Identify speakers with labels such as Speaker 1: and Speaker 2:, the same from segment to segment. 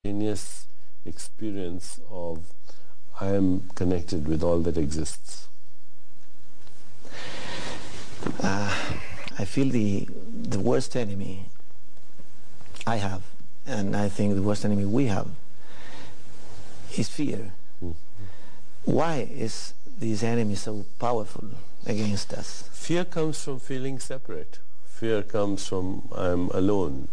Speaker 1: simultaneous experience of I am connected with all that exists.
Speaker 2: I feel the worst enemy I have, and I think the worst enemy we have, is fear. Why is this enemy so powerful against us?
Speaker 1: Fear comes from feeling separate. Fear comes from I'm alone.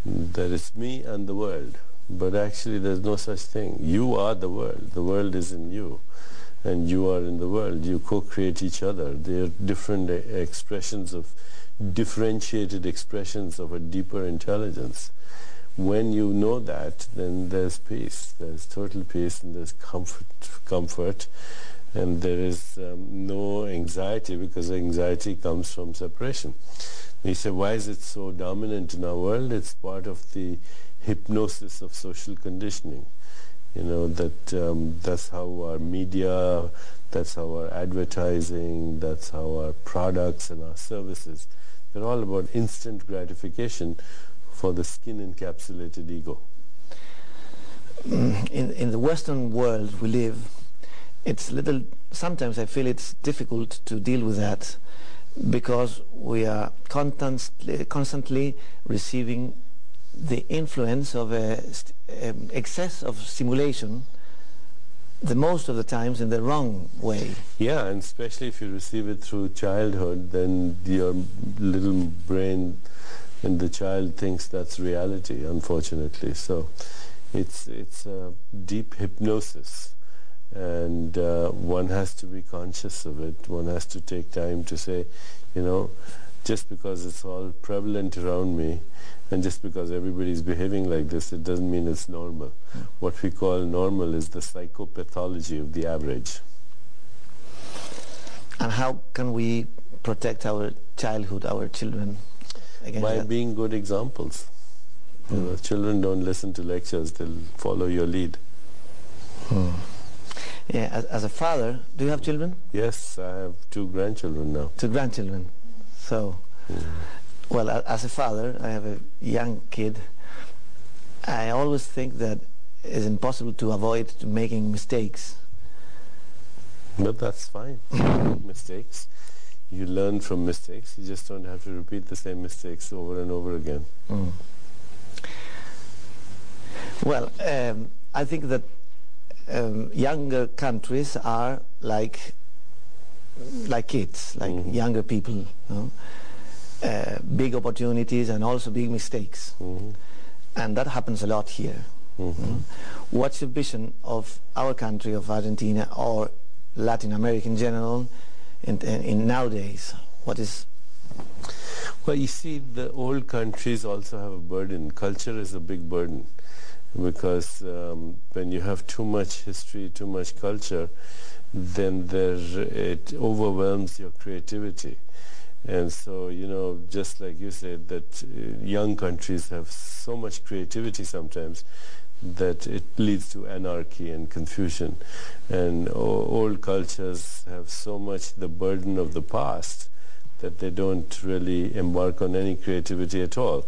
Speaker 1: That it's me and the world. But actually there's no such thing. You are the world. The world is in you. And you are in the world. You co-create each other. They are different expressions of, differentiated expressions of a deeper intelligence. When you know that, then there's peace. There's total peace and there's comfort. And there is no anxiety, because anxiety comes from separation. You say, why is it so dominant in our world? It's part of the hypnosis of social conditioning. You know, that's how our media, that's how our advertising, that's how our products and our services, they're all about instant gratification for the skin-encapsulated ego.
Speaker 2: In the Western world we live, it's little, sometimes I feel it's difficult to deal with that, because we are constantly receiving the influence of excess of stimulation, the most of the times in the wrong way.
Speaker 1: Yeah, and especially if you receive it through childhood, then your little brain and the child thinks that's reality, unfortunately. So it's a deep hypnosis. And one has to be conscious of it. One has to take time to say, you know, just because it's all prevalent around me and just because everybody's behaving like this, it doesn't mean it's normal. What we call normal is the psychopathology of the average.
Speaker 2: And how can we protect our childhood, our children against
Speaker 1: By
Speaker 2: that?
Speaker 1: being good examples. You know, children don't listen to lectures, they'll follow your lead.
Speaker 2: Yeah, as a father, do you have children?
Speaker 1: Yes, I have 2 grandchildren now.
Speaker 2: 2 grandchildren. So, well, as a father, I have a young kid. I always think that it's impossible to avoid making mistakes.
Speaker 1: But that's fine. Make mistakes. You learn from mistakes. You just don't have to repeat the same mistakes over and over again.
Speaker 2: Well, I think that younger countries are like kids, like younger people, you know? Big opportunities and also big mistakes. And that happens a lot here. What's your vision of our country, of Argentina, or Latin America in general, in nowadays? What is...
Speaker 1: Well, you see, the old countries also have a burden. Culture is a big burden. Because when you have too much history, too much culture, then it overwhelms your creativity. And so, you know, just like you said, that young countries have so much creativity sometimes that it leads to anarchy and confusion. And old cultures have so much the burden of the past that they don't really embark on any creativity at all.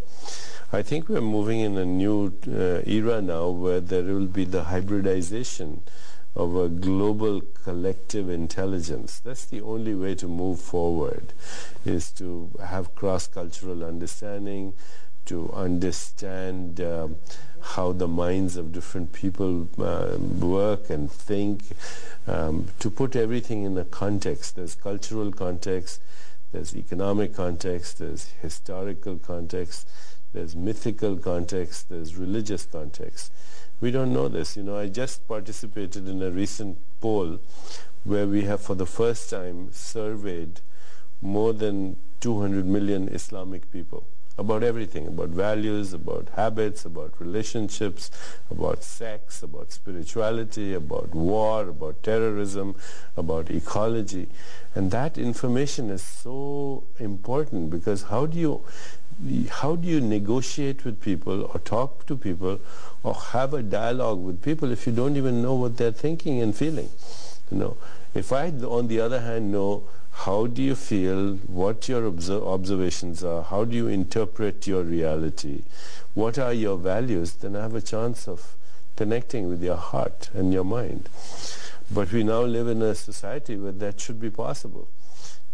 Speaker 1: I think we're moving in a new era now where there will be the hybridization of a global collective intelligence. That's the only way to move forward, is to have cross-cultural understanding, to understand how the minds of different people work and think, to put everything in a context. There's cultural context, there's economic context, there's historical context, there's mythical context, there's religious context. We don't know this. You know, I just participated in a recent poll where we have for the first time surveyed more than 200 million Islamic people about everything, about values, about habits, about relationships, about sex, about spirituality, about war, about terrorism, about ecology. And that information is so important, because how do you negotiate with people or talk to people or have a dialogue with people if you don't even know what they're thinking and feeling? You know, if I, on the other hand, know how do you feel, what your observations are, how do you interpret your reality, what are your values, then I have a chance of connecting with your heart and your mind. But we now live in a society where that should be possible.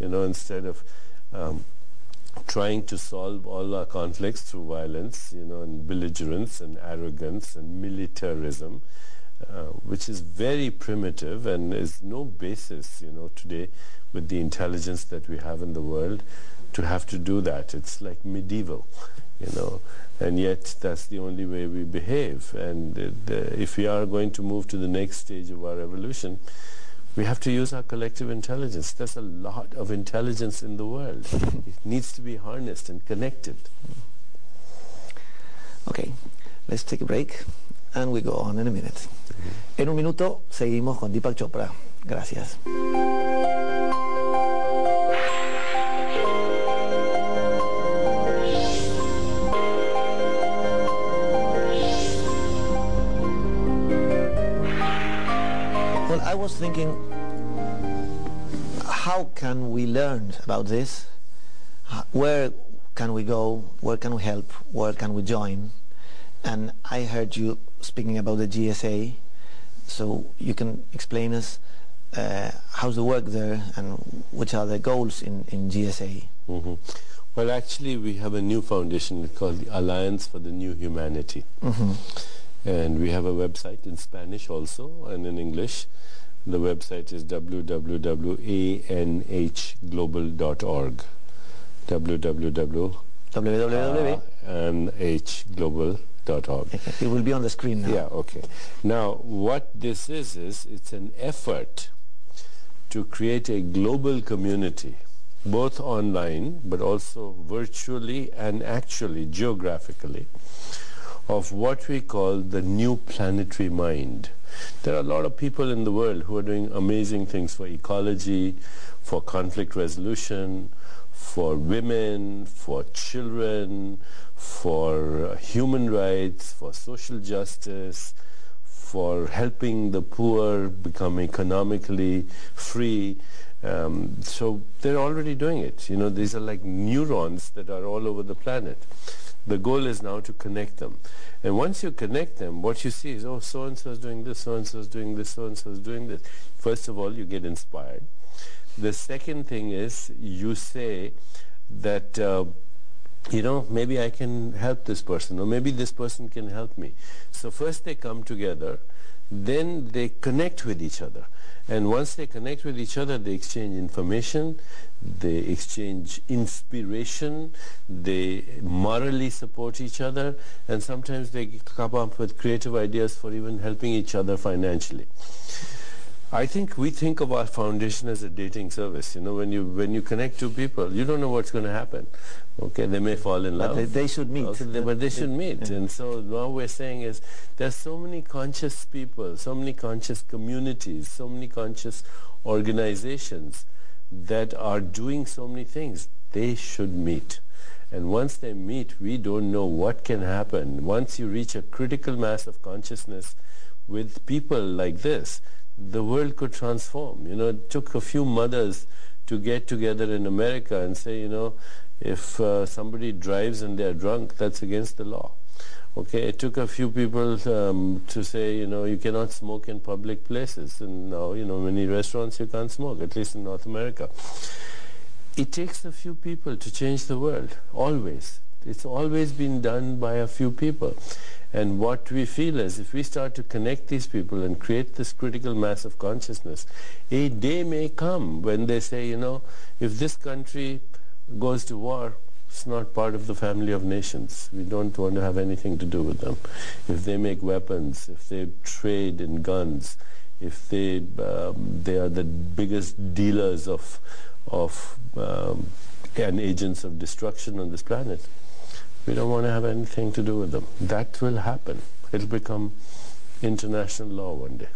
Speaker 1: You know, instead of trying to solve all our conflicts through violence, you know, and belligerence and arrogance and militarism, which is very primitive and is no basis, you know, today with the intelligence that we have in the world to have to do that. It's like medieval, you know, and yet that's the only way we behave. And if we are going to move to the next stage of our evolution, we have to use our collective intelligence. There's a lot of intelligence in the world. It needs to be harnessed and connected.
Speaker 2: Okay, let's take a break and we go on in a minute. En un minuto seguimos con Deepak Chopra. Gracias. Well, I was thinking, how can we learn about this? Where can we go? Where can we help? Where can we join? And I heard you speaking about the GSA, so you can explain us how's the work there and which are the goals in GSA?
Speaker 1: Mm-hmm. Well, actually, we have a new foundation called the Alliance for the New Humanity. Mm-hmm. And we have a website in Spanish also and in English. The website is www.anhglobal.org. www.anhglobal.org.
Speaker 2: It will be on the screen now.
Speaker 1: Yeah, okay. Now, what this is it's an effort to create a global community, both online, but also virtually and actually geographically, of what we call the new planetary mind. There are a lot of people in the world who are doing amazing things for ecology, for conflict resolution, for women, for children, for human rights, for social justice, for helping the poor become economically free. So they're already doing it. You know, these are like neurons that are all over the planet. The goal is now to connect them. And once you connect them, what you see is, oh, so-and-so is doing this, so-and-so is doing this, so-and-so is doing this. First of all, you get inspired. The second thing is you say that, you know, maybe I can help this person, or maybe this person can help me. So first they come together, then they connect with each other. And once they connect with each other, they exchange information, they exchange inspiration, they morally support each other, and sometimes they come up with creative ideas for even helping each other financially. I think we think of our foundation as a dating service. You know, when you connect two people, you don't know what's going to happen. Okay, they may fall in love.
Speaker 2: But they should meet.
Speaker 1: But they should meet. Yeah. And so what we're saying is there's so many conscious people, so many conscious communities, so many conscious organizations that are doing so many things. They should meet. And once they meet, we don't know what can happen. Once you reach a critical mass of consciousness with people like this, the world could transform. You know, it took a few mothers to get together in America and say, you know, if somebody drives and they're drunk, that's against the law. Okay, it took a few people to say, you know, you cannot smoke in public places. And now, you know, many restaurants you can't smoke, at least in North America. It takes a few people to change the world, always. It's always been done by a few people. And what we feel is if we start to connect these people and create this critical mass of consciousness, a day may come when they say, you know, if this country goes to war, it's not part of the family of nations. We don't want to have anything to do with them. If they make weapons, if they trade in guns, if they are the biggest dealers of and agents of destruction on this planet, we don't want to have anything to do with them. That will happen. It'll become international law one day.